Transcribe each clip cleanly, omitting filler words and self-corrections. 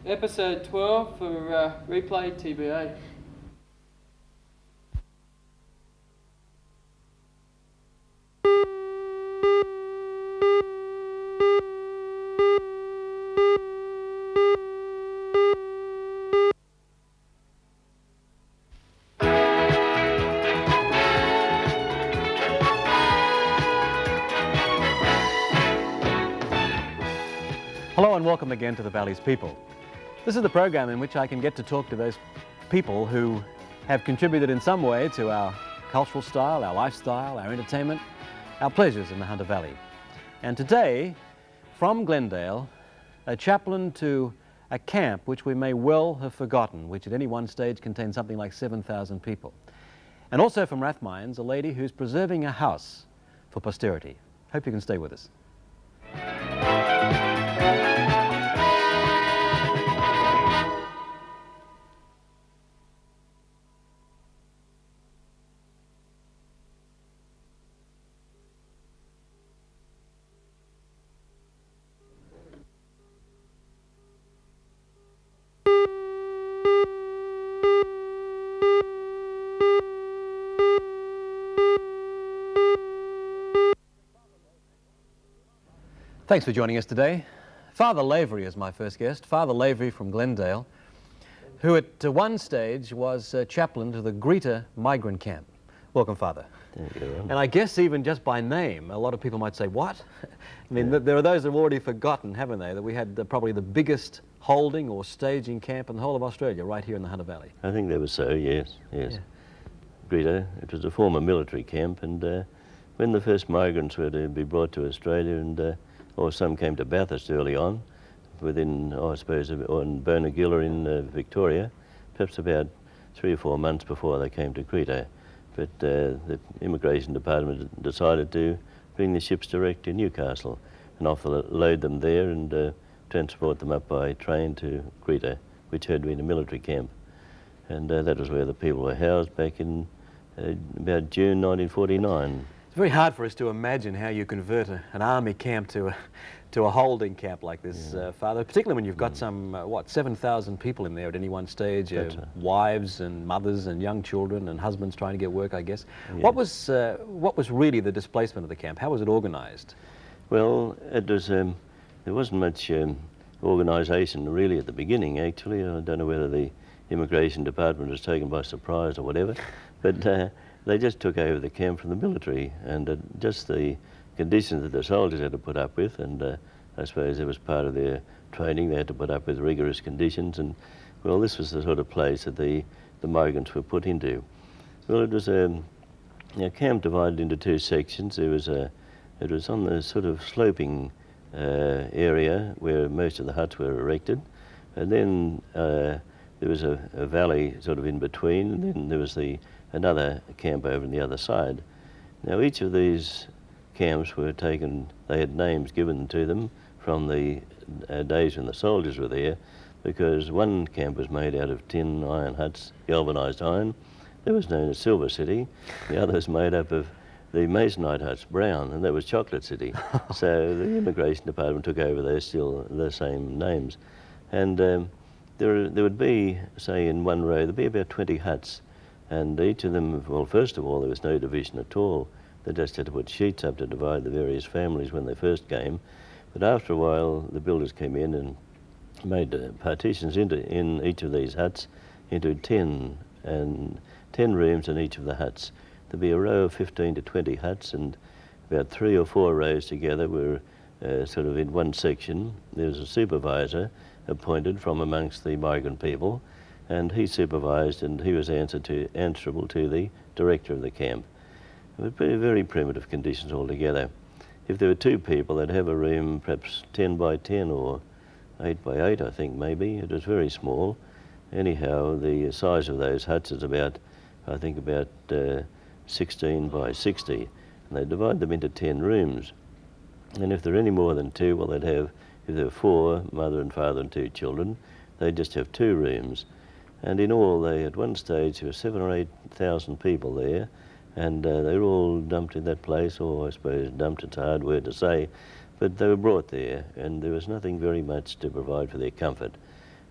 Episode 12 for replay TBA. Hello and welcome again to the Valley's People. This is the program in which I can get to talk to those people who have contributed in some way to our cultural style, our lifestyle, our entertainment, our pleasures in the Hunter Valley. And today, from Glendale, a chaplain to a camp which we may well have forgotten, which at any one stage contained something like 7,000 people. And also from Rathmines, a lady who's preserving a house for posterity. Hope you can stay with us. Thanks for joining us today. Father Lavery is my first guest. Father Lavery from Glendale, who at one stage was chaplain to the Greta migrant camp. Welcome, Father. Thank you. And I guess even just by name, a lot of people might say, what? I mean, there are those who have already forgotten, haven't they, that we had probably the biggest holding or staging camp in the whole of Australia, right here in the Hunter Valley. I think that was so, yes. Yeah. Greta, it was a former military camp, and when the first migrants were to be brought to Australia, and or some came to Bathurst early on, within, I suppose, on Bernagilla in Victoria, perhaps about 3 or 4 months before they came to Greta. But the Immigration Department decided to bring the ships direct to Newcastle and offload them there and transport them up by train to Greta, which had been a military camp. And that was where the people were housed back in about June 1949. It's very hard for us to imagine how you convert an army camp to a holding camp like this, Father, particularly when you've got some, 7,000 people in there at any one stage, wives and mothers and young children and husbands trying to get work, I guess. Yeah. What was really the displacement of the camp? How was it organised? Well, it was, there wasn't much organisation really at the beginning, actually. I don't know whether the Immigration Department was taken by surprise or whatever, but they just took over the camp from the military, and just the conditions that the soldiers had to put up with, and I suppose it was part of their training. They had to put up with rigorous conditions, and well, this was the sort of place that the migrants were put into. Well, it was a camp divided into 2 sections. It was on the sort of sloping area where most of the huts were erected, and then there was a valley sort of in between, and then there was another camp over on the other side. Now, each of these camps were taken, they had names given to them from the days when the soldiers were there, because one camp was made out of tin iron huts, galvanised iron. That was known as Silver City. The other was made up of the masonite huts, brown, and that was Chocolate City. So the Immigration Department took over those, still the same names. And there would be, say in one row, there'd be about 20 huts. And each of them, well, first of all, there was no division at all. They just had to put sheets up to divide the various families when they first came. But after a while, the builders came in and made partitions in each of these huts into 10 rooms in each of the huts. There'd be a row of 15 to 20 huts, and about 3 or 4 rows together were sort of in one section. There was a supervisor appointed from amongst the migrant people, and he supervised, and he was answerable to the director of the camp. It would be very primitive conditions altogether. If there were 2 people, they'd have a room perhaps 10 by 10 or 8 by 8, I think maybe. It was very small. Anyhow, the size of those huts is about 16 by 60, and they divide them into 10 rooms. And if there are any more than 2, well, they'd have, if there were 4, mother and father and 2 children, they'd just have 2 rooms. And in all, at one stage, there were 7,000 or 8,000 people there, and they were all dumped in that place, or I suppose dumped, it's a hard word to say, But they were brought there, and there was nothing very much to provide for their comfort.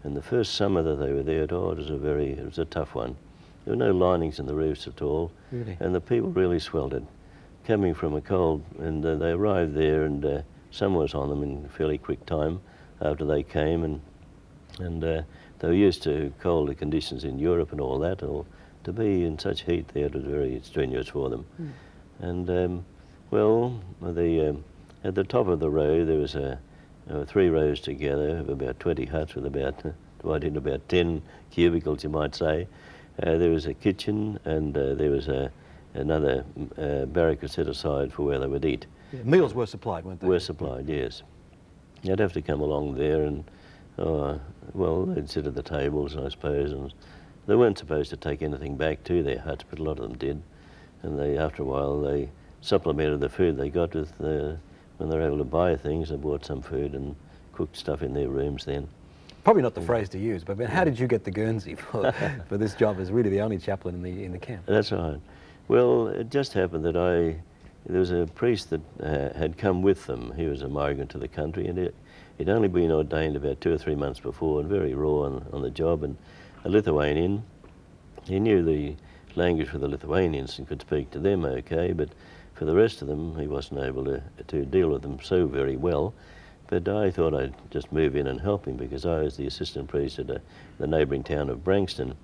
And the first summer that they were there, it was a tough one. There were no linings in the roofs at all, Really? and the people really sweltered, coming from a cold. And they arrived there, and summer was on them in fairly quick time after they came, and they were used to colder conditions in Europe and all that. Or to be in such heat there, it was very strenuous for them. And well, at the top of the row there was there were 3 rows together of about 20 huts with divided into about 10 cubicles, you might say. There was a kitchen, and there was another barrack set aside for where they would eat. Yeah, meals were supplied, weren't they? Were supplied, yes. You'd have to come along there, and well, they'd sit at the tables, I suppose, and they weren't supposed to take anything back to their huts, but a lot of them did. And after a while, they supplemented the food they got with when they were able to buy things. They bought some food and cooked stuff in their rooms then. Probably not the phrase to use, but how did you get the Guernsey for this job as really the only chaplain in the camp? That's right. Well, it just happened that there was a priest that had come with them. He was a migrant to the country, and he'd only been ordained about 2 or 3 months before, and very raw on the job, and a Lithuanian. He knew the language for the Lithuanians and could speak to them okay, but for the rest of them, he wasn't able to deal with them so very well. But I thought I'd just move in and help him, because I was the assistant priest at the neighbouring town of Branxton.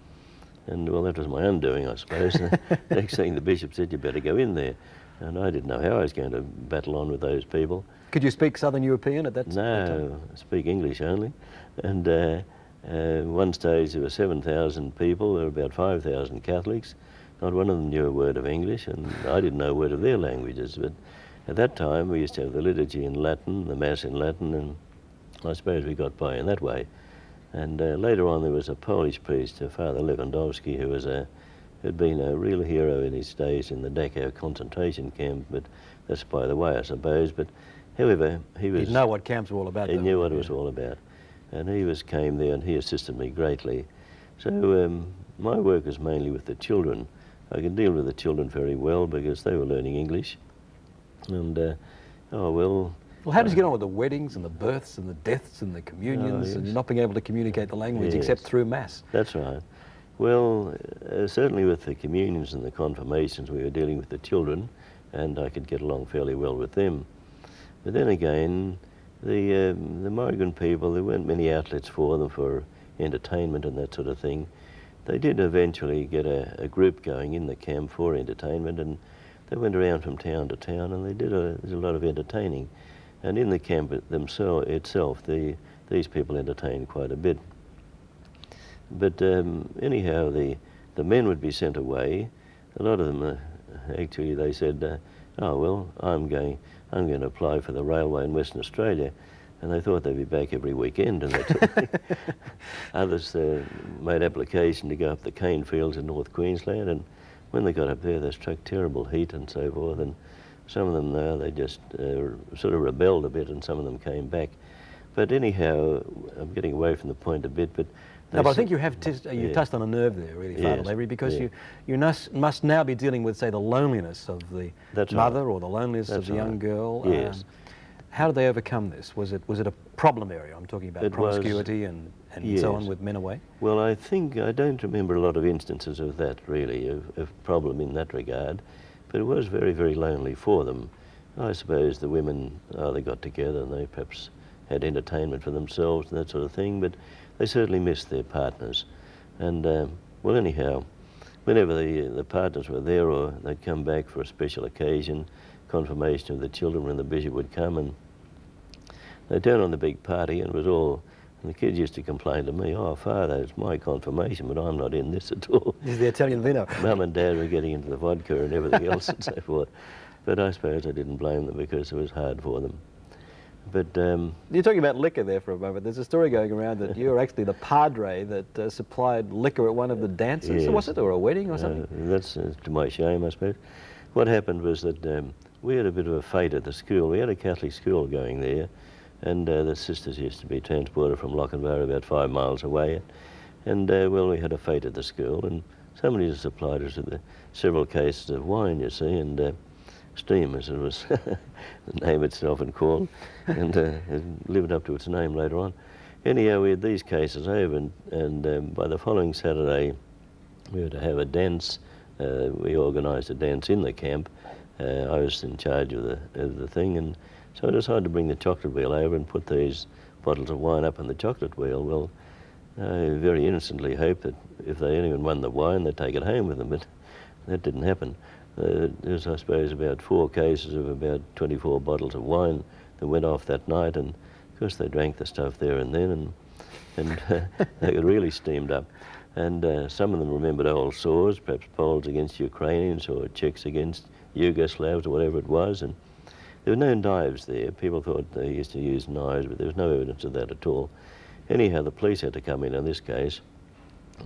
And well, that was my undoing, I suppose. Next thing, the bishop said, "You better go in there." And I didn't know how I was going to battle on with those people. Could you speak Southern European at that time? No, I speak English only. And one stage there were 7,000 people. There were about 5,000 Catholics. Not one of them knew a word of English, and I didn't know a word of their languages. But at that time, we used to have the liturgy in Latin, the Mass in Latin, and I suppose we got by in that way. And later on, there was a Polish priest, Father Lavery, who had been a real hero in his days in the Dachau concentration camp, but that's by the way, I suppose. But however, He'd know what camps were all about. He knew what it was all about. And came there, and he assisted me greatly. So my work was mainly with the children. I could deal with the children very well because they were learning English. And, Well, how did you get on with the weddings and the births and the deaths and the communions and not being able to communicate the language except through Mass? That's right. Well, certainly with the communions and the confirmations, we were dealing with the children, and I could get along fairly well with them. But then again, the migrant people, there weren't many outlets for them for entertainment and that sort of thing. They did eventually get a group going in the camp for entertainment, and they went around from town to town, and they did a lot of entertaining. And in the camp itself, these people entertained quite a bit. But anyhow, the men would be sent away. A lot of them, actually, they said, "Oh well, I'm going to apply for the railway in Western Australia," and they thought they'd be back every weekend. And others made application to go up the cane fields in North Queensland, and when they got up there, they struck terrible heat and so forth. And some of them, they just sort of rebelled a bit, and some of them came back. But anyhow, I'm getting away from the point a bit, but... No, but I think you have you touched on a nerve there, really, Father Lavery, because you must now be dealing with, say, the loneliness of the mother or the loneliness of the young girl. Yes. How did they overcome this? Was it a problem area? I'm talking about promiscuity and so on with men away? Well, I don't remember a lot of instances of that, really, of problem in that regard, but it was very, very lonely for them. I suppose the women, they got together and they perhaps had entertainment for themselves and that sort of thing, but they certainly missed their partners. And, well, anyhow, whenever the partners were there or they'd come back for a special occasion, confirmation of the children, when the bishop would come, and they'd turn on the big party, and it was all, and the kids used to complain to me, "Oh, Father, it's my confirmation, but I'm not in this at all." This is the Italian vino. Mum and Dad were getting into the vodka and everything else and so forth. But I suppose I didn't blame them because it was hard for them. But you're talking about liquor there for a moment. There's a story going around that you were actually the padre that supplied liquor at one of the dances. Yes. Was it, or a wedding or something? That's to my shame, I suppose. What happened was that we had a bit of a fete at the school. We had a Catholic school going there, and the sisters used to be transported from Lochinvar about 5 miles away. And well, we had a fete at the school, and somebody supplied us with several cases of wine, you see, and steam, as it was the name itself and called, and it lived up to its name later on. Anyhow, we had these cases over, and by the following Saturday, we were to have a dance. We organised a dance in the camp. I was in charge of the thing, and so I decided to bring the chocolate wheel over and put these bottles of wine up on the chocolate wheel. Well, I very innocently hoped that if anyone won the wine, they'd take it home with them, but that didn't happen. There's, I suppose, about 4 cases of about 24 bottles of wine that went off that night, and of course they drank the stuff there and then, and they got really steamed up. And some of them remembered old sores, perhaps Poles against Ukrainians or Czechs against Yugoslavs or whatever it was, and there were no knives there. People thought they used to use knives, but there was no evidence of that at all. Anyhow, the police had to come in on this case,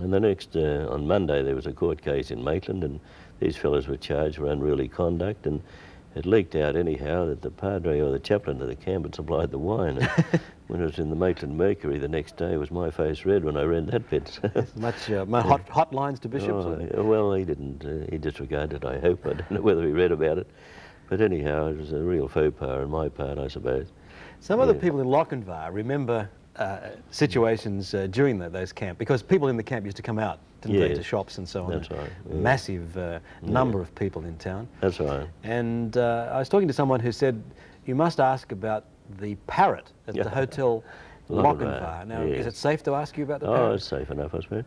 and the next, on Monday, there was a court case in Maitland, and these fellows were charged for unruly conduct, and it leaked out anyhow that the padre or the chaplain of the camp had supplied the wine. And when it was in the Maitland Mercury the next day, was my face red when I read that bit. Much hot lines to bishops? Well, he didn't. He disregarded it, I hope. I don't know whether he read about it. But anyhow, it was a real faux pas on my part, I suppose. Some of the people in Lochinvar remember situations during those camps, because people in the camp used to come out, didn't they, to shops and so on. That's right. Yeah. Massive number of people in town. That's right. And I was talking to someone who said, you must ask about the parrot at the Hotel Lochinvar. Now, is it safe to ask you about the parrot? Oh, it's safe enough, I suppose.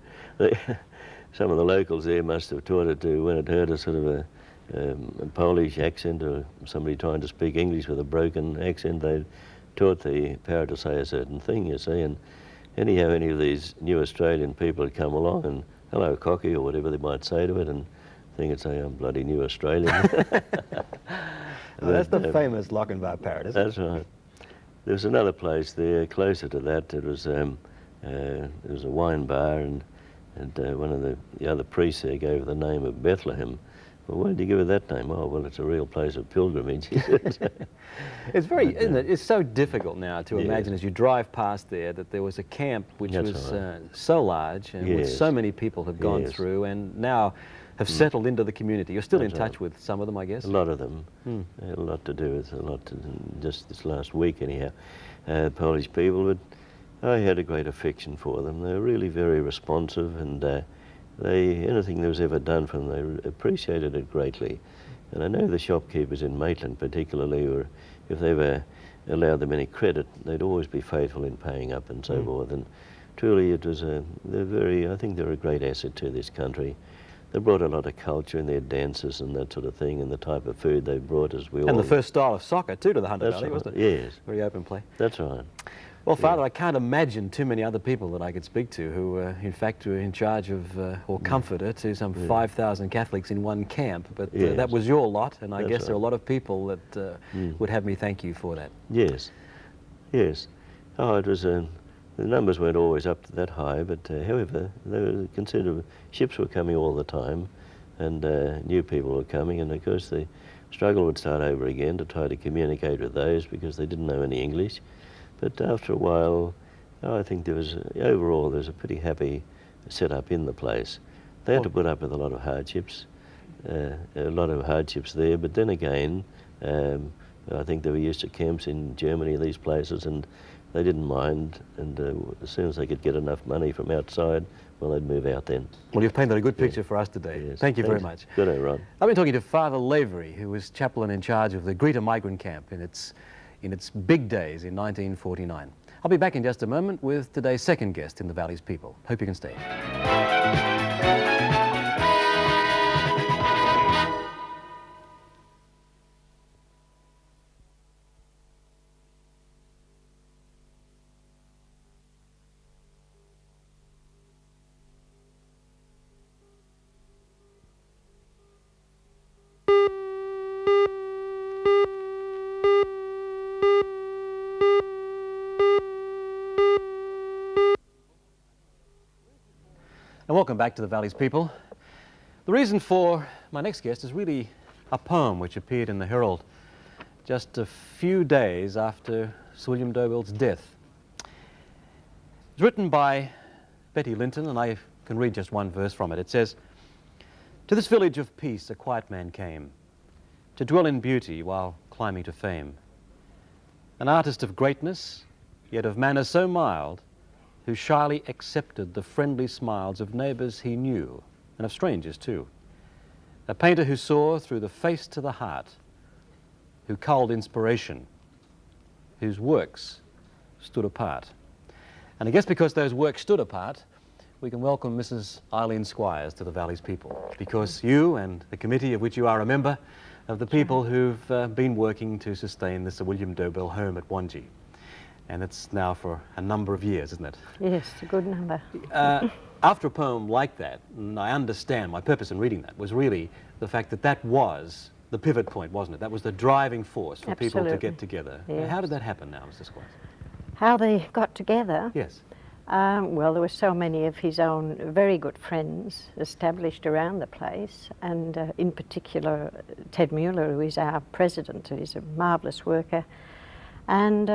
Some of the locals there must have taught it to, when it heard a sort of a Polish accent or somebody trying to speak English with a broken accent, they taught the parrot to say a certain thing, you see. And anyhow, any of these new Australian people would come along and, hello, cocky, or whatever they might say to it, and think it'd say, I'm bloody new Australian. That's the famous Lochinvar parrot, isn't it? That's right. There was another place there closer to that. It was a wine bar, and one of the other priests there gave it the name of Bethlehem. Well, why did you give it that name? Oh, well, it's a real place of pilgrimage. It's very, isn't it? It's so difficult now to imagine as you drive past there that there was a camp which was so large and with so many people have gone through and now have settled into the community. You're still in touch with some of them, I guess? A lot of them. A lot to do with, just this last week anyhow. Polish people, but I had a great affection for them. They were really very responsive, and anything that was ever done for them, they appreciated it greatly. And I know the shopkeepers in Maitland particularly, if they ever allowed them any credit, they'd always be faithful in paying up and so forth. And truly it was I think they're a great asset to this country. They brought a lot of culture in their dances and that sort of thing, and the type of food they brought as well. And the first style of soccer too to the Hunter Valley, wasn't it? Yes. Very open play. That's right. Well, Father, I can't imagine too many other people that I could speak to who, in fact, were in charge of, or comforter to some 5,000 Catholics in one camp. But that was your lot, and I guess there are a lot of people that would have me thank you for that. Yes, yes. Oh, it was, the numbers weren't always up to that high, but however, they were considerable. Ships were coming all the time, and new people were coming, and of course the struggle would start over again to try to communicate with those because they didn't know any English. But after a while, I think overall there was a pretty happy setup in the place. They had to put up with a lot of hardships, there, but then again, I think they were used to camps in Germany, these places, and they didn't mind, and as soon as they could get enough money from outside, well, they'd move out then. Well, you've painted a good picture for us today. Yes. Thank you very much. Good day, Ron. I've been talking to Father Lavery, who was chaplain in charge of the Greta migrant camp in its big days in 1949. I'll be back in just a moment with today's second guest in the Valley's People. Hope you can stay. And welcome back to the Valley's People. The reason for my next guest is really a poem which appeared in the Herald just a few days after Sir William Dobell's death. It's written by Betty Linton, and I can read just one verse from it. It says, "To this village of peace a quiet man came, to dwell in beauty while climbing to fame. An artist of greatness, yet of manner so mild, who shyly accepted the friendly smiles of neighbours he knew, and of strangers too. A painter who saw through the face to the heart, who culled inspiration, whose works stood apart. And I guess because those works stood apart, we can welcome Mrs. Eileen Squires to the Valley's People, because you and the committee of which you are a member of the people who've been working to sustain the Sir William Dobell home at Wanji. And it's now for a number of years, isn't it? Yes, a good number. After a poem like that, and I understand my purpose in reading that was really the fact that that was the pivot point, wasn't it? That was the driving force for people to get together. Yes. How did that happen now, Mr. Squires? How they got together? Yes. Well, there were so many of his own very good friends established around the place, and in particular Ted Mueller, who is our president, who is a marvellous worker, and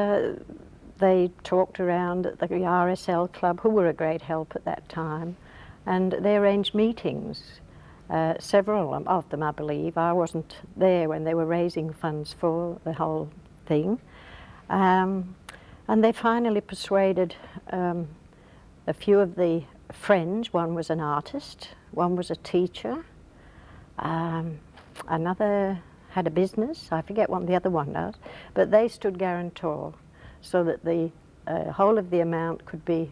they talked around at the RSL club, who were a great help at that time, and they arranged meetings, several of them I believe. I wasn't there when they were raising funds for the whole thing, and they finally persuaded a few of the friends. One was an artist, one was a teacher, another had a business, I forget what the other one does, but they stood guarantor so that the whole of the amount could be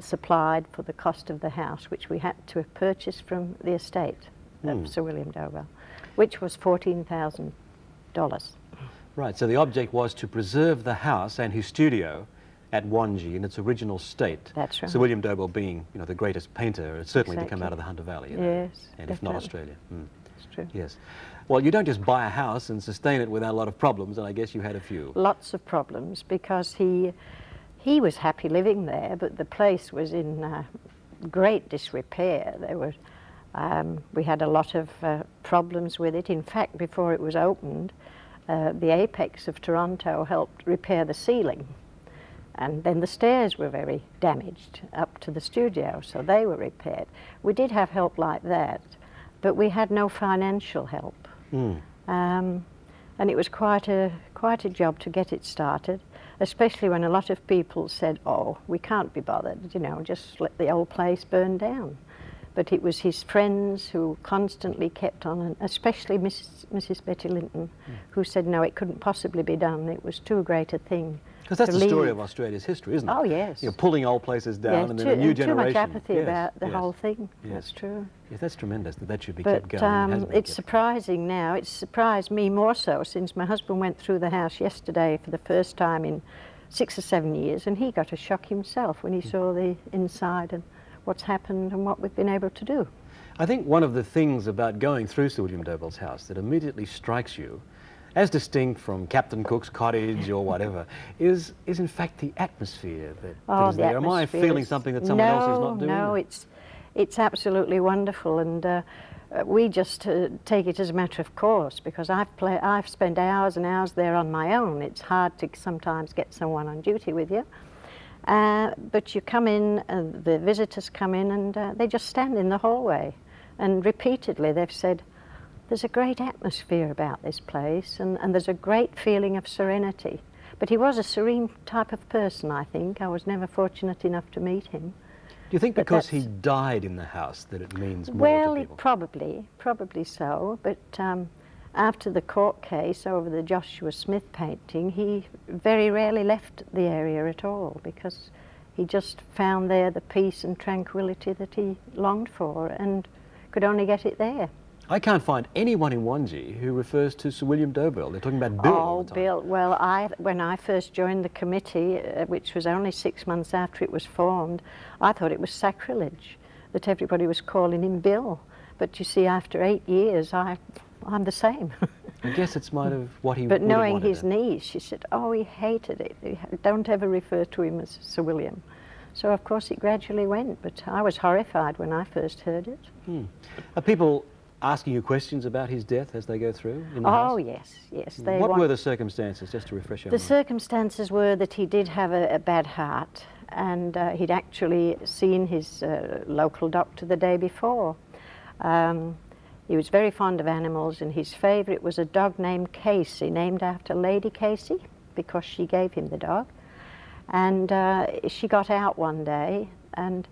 supplied for the cost of the house, which we had to purchase from the estate of Sir William Dobell, which was $14,000. Right, so the object was to preserve the house and his studio at Wanji in its original state. That's right. Sir William Dobell being, you know, the greatest painter, certainly to come Exactly. out of the Hunter Valley. Yes, And if not definitely. Australia. It's true. Yes. Well, you don't just buy a house and sustain it without a lot of problems, and I guess you had a few. Lots of problems, because he was happy living there, but the place was in great disrepair. There were, we had a lot of problems with it. In fact, before it was opened, the Apex of Toronto helped repair the ceiling. And then the stairs were very damaged up to the studio, so they were repaired. We did have help like that, but we had no financial help. And it was quite a job to get it started, especially when a lot of people said, oh, we can't be bothered, you know, just let the old place burn down. But it was his friends who constantly kept on, and especially Mrs. Betty Linton, who said, no, it couldn't possibly be done. It was too great a thing. Because that's to the story leave. of Australia's history, isn't it? Oh, yes. You know, pulling old places down Yeah, and then a new generation. Too much apathy Yes, about the yes, whole thing. yes. That's true. Yes, that's tremendous that should be But kept going. and has been it's kept surprising now. It's surprised me more so since my husband went through the house yesterday for the first time in 6 or 7 years, and he got a shock himself when he saw the inside and what's happened and what we've been able to do. I think one of the things about going through Sir William Dobell's house that immediately strikes you, as distinct from Captain Cook's cottage or whatever, is in fact the atmosphere that is the there. Am I atmosphere feeling is- something that someone else is not doing? No, it's absolutely wonderful, and we just take it as a matter of course, because I've spent hours and hours there on my own. It's hard to sometimes get someone on duty with you. But you come in, the visitors come in, and they just stand in the hallway. And repeatedly they've said, there's a great atmosphere about this place, and there's a great feeling of serenity. But he was a serene type of person, I think. I was never fortunate enough to meet him. Do you think But because he that's- died in the house that it means more Well, to people? probably so. But after the court case over the Joshua Smith painting, he very rarely left the area at all, because he just found there the peace and tranquility that he longed for, and could only get it there. I can't find anyone in Wanji who refers to Sir William Dobell. They're talking about Bill all Oh, the time. Bill. Well, when I first joined the committee, which was only 6 months after it was formed, I thought it was sacrilege that everybody was calling him Bill. But you see, after 8 years, I'm the same. I guess it's might of what he But would have knowing wanted his to- niece, she said, oh, he hated it. Don't ever refer to him as Sir William. So, of course, it gradually went, but I was horrified when I first heard it. Are people asking you questions about his death as they go through in the Oh, house? yes. What were the circumstances, just to refresh your The mind? circumstances were that he did have a bad heart, and he'd actually seen his local doctor the day before. He was very fond of animals, and his favourite was a dog named Casey, named after Lady Casey, because she gave him the dog. And she got out one day, and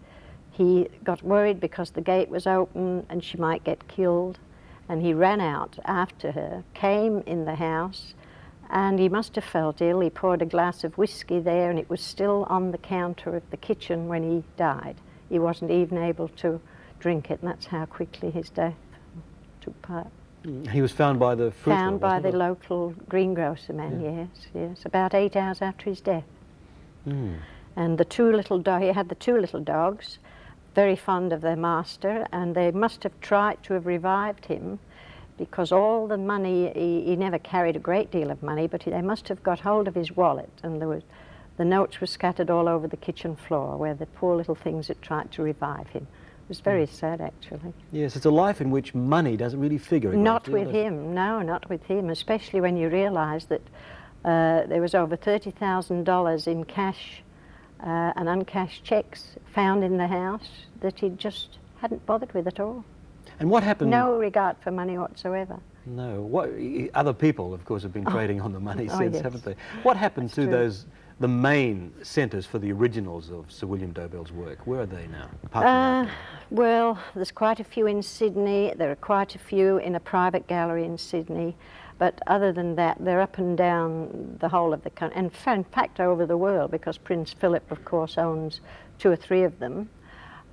he got worried because the gate was open and she might get killed. And he ran out after her, came in the house, and he must have felt ill. He poured a glass of whiskey there, and it was still on the counter of the kitchen when he died. He wasn't even able to drink it, and that's how quickly his death took part. He was found by the fruiterer, Found by the wasn't local greengrocer man, yes, about 8 hours after his death. And the two little he had the two little dogs, very fond of their master, and they must have tried to have revived him, because all the money, he never carried a great deal of money, but they must have got hold of his wallet, and the notes were scattered all over the kitchen floor where the poor little things had tried to revive him. It was very sad, actually. Yes, it's a life in which money doesn't really figure. Not with him, no, not with him, especially when you realise that there was over $30,000 in cash and uncashed cheques found in the house that he just hadn't bothered with at all. And what happened? No regard for money whatsoever. No. What, other people, of course, have been trading on the money since, yes. haven't they? What happened to true. the main centres for the originals of Sir William Dobell's work? Where are they now? Apart from that? Well, there's quite a few in Sydney. There are quite a few in a private gallery in Sydney. But other than that, they're up and down the whole of the country, and in fact over the world, because Prince Philip, of course, owns 2 or 3 of them.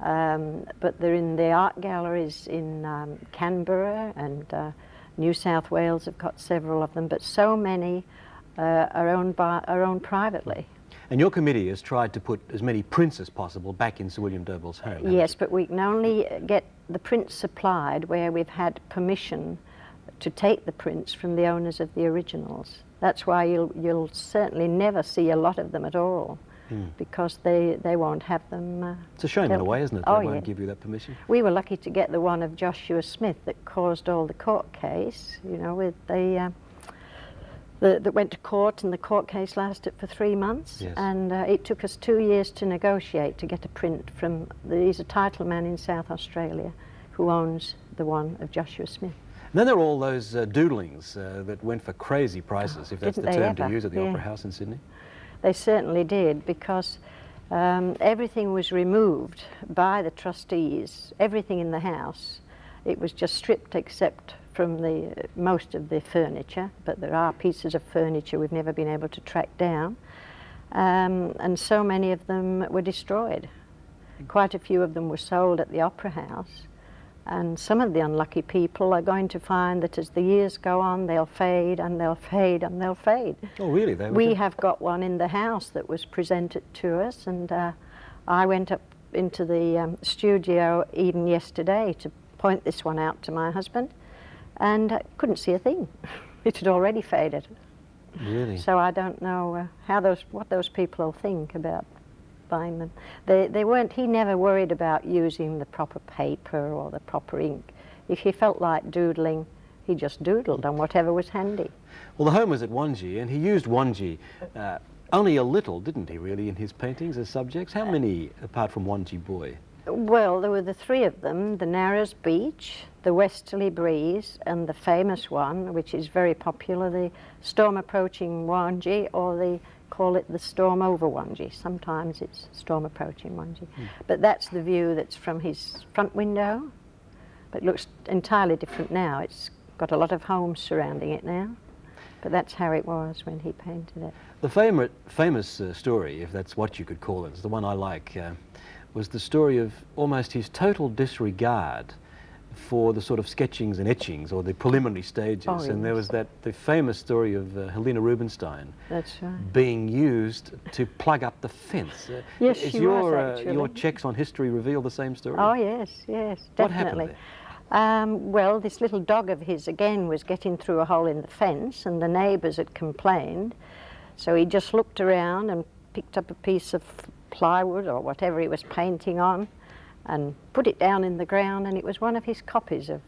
But they're in the art galleries in Canberra, and New South Wales have got several of them, but so many are owned privately. And your committee has tried to put as many prints as possible back in Sir William Dobell's home. Yes, but we can only get the prints supplied where we've had permission to take the prints from the owners of the originals. That's why you'll certainly never see a lot of them at all, because they won't have them. It's a shame in a way, isn't it? They won't give you that permission. We were lucky to get the one of Joshua Smith that caused all the court case, you know, with that went to court, and the court case lasted for 3 months. Yes. And it took us 2 years to negotiate to get a print from, he's a title man in South Australia who owns the one of Joshua Smith. And then there are all those doodlings that went for crazy prices, if that's the Didn't they term to ever? use at the Yeah. Opera House in Sydney. They certainly did, because everything was removed by the trustees, everything in the house. It was just stripped except from most of the furniture, but there are pieces of furniture we've never been able to track down. And so many of them were destroyed. Quite a few of them were sold at the Opera House. And some of the unlucky people are going to find that as the years go on, they'll fade and they'll fade and they'll fade. Oh, really? We have got one in the house that was presented to us, and I went up into the studio even yesterday to point this one out to my husband, and couldn't see a thing. It had already faded. Really? So I don't know what those people will think about buying them. They weren't. He never worried about using the proper paper or the proper ink. If he felt like doodling, he just doodled on whatever was handy. Well, the home was at Wanji, and he used Wanji only a little, didn't he, really, in his paintings as subjects? How many, apart from Wanji Boy? Well, there were the 3 of them, the Narrows Beach, the Westerly Breeze, and the famous one, which is very popular, the Storm Approaching Wanji, or they call it the Storm Over Wanji. Sometimes it's Storm Approaching Wanji. But that's the view that's from his front window. But it looks entirely different now. It's got a lot of homes surrounding it now. But that's how it was when he painted it. The famous story, if that's what you could call it, it's the one I like, was the story of almost his total disregard for the sort of sketchings and etchings, or the preliminary stages. Oh, and there was yes. the famous story of Helena Rubinstein That's right. being used to plug up the fence. Yes, Is she your, was, actually. your checks on history reveal the same story? Oh, yes, yes, What happened definitely. there? Well, this little dog of his, again, was getting through a hole in the fence, and the neighbours had complained. So he just looked around and picked up a piece of plywood or whatever he was painting on and put it down in the ground, and it was one of his copies of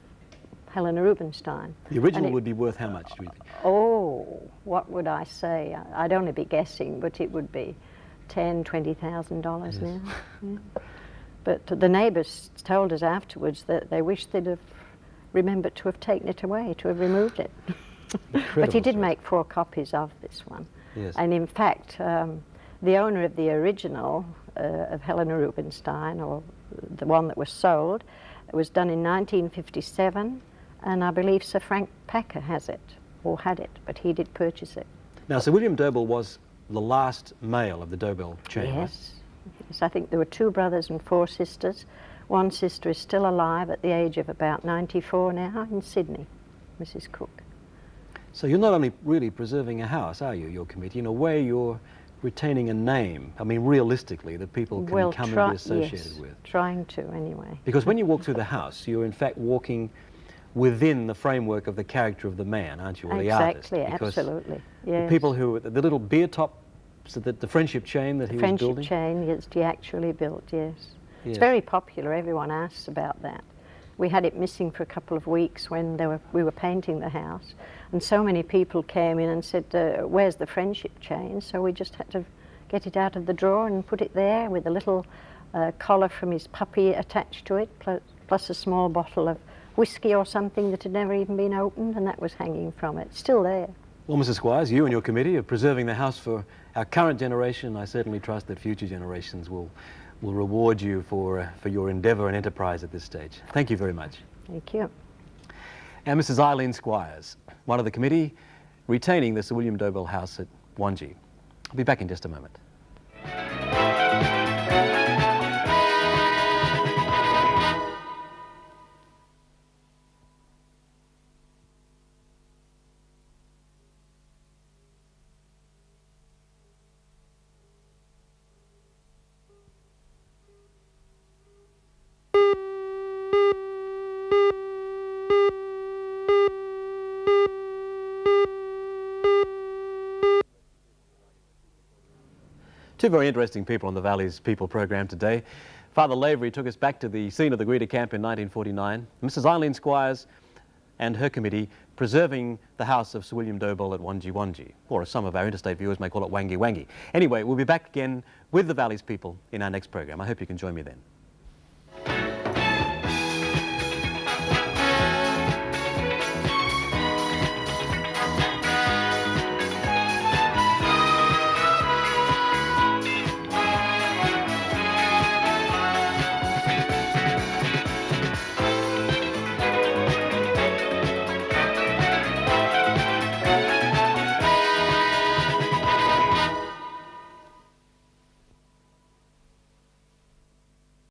Helena Rubinstein. The original would be worth how much, do you think? Oh, what would I say? I'd only be guessing, but it would be $10,000, $20,000 now. Yeah. But the neighbours told us afterwards that they wished they'd have remembered to have taken it away, to have removed it. But he Incredible did story. make 4 copies of this one. Yes. And in fact, the owner of the original of Helena Rubinstein, or the one that was sold, it was done in 1957, and I believe Sir Frank Packer has it, or had it, but he did purchase it. Now, Sir William Dobell was the last male of the Dobell chain, right? Yes. Yes, I think there were 2 brothers and 4 sisters. One sister is still alive at the age of about 94 now in Sydney, Mrs. Cook. So you're not only really preserving a house, are you, your committee? In a way, you're retaining a name, I mean, realistically, that people can come and be associated yes, with. Trying to, anyway. Because when you walk through the house, you're in fact walking within the framework of the character of the man, aren't you, or the artist? Exactly, Because absolutely. the Yes. people who, the little beer top, so that the friendship chain that he was Friendship building? chain, yes, he actually built, yes. Yes. It's very popular, everyone asks about that. We had it missing for a couple of weeks when we were painting the house, and so many people came in and said, where's the friendship chain? So we just had to get it out of the drawer and put it there with a little collar from his puppy attached to it, plus a small bottle of whiskey or something that had never even been opened, and that was hanging from it. Still there. Well, Mrs. Squires, you and your committee are preserving the house for our current generation. I certainly trust that future generations will reward you for your endeavour and enterprise at this stage. Thank you very much. Thank you. And Mrs. Eileen Squires, one of the committee, retaining the Sir William Dobell house at Wangi. I'll be back in just a moment. Two very interesting people on the Valley's People program today. Father Lavery took us back to the scene of the Greta camp in 1949. Mrs. Eileen Squires and her committee preserving the house of Sir William Dobell at Wangi, or as some of our interstate viewers may call it Wangi. Anyway, we'll be back again with the Valley's People in our next program. I hope you can join me then.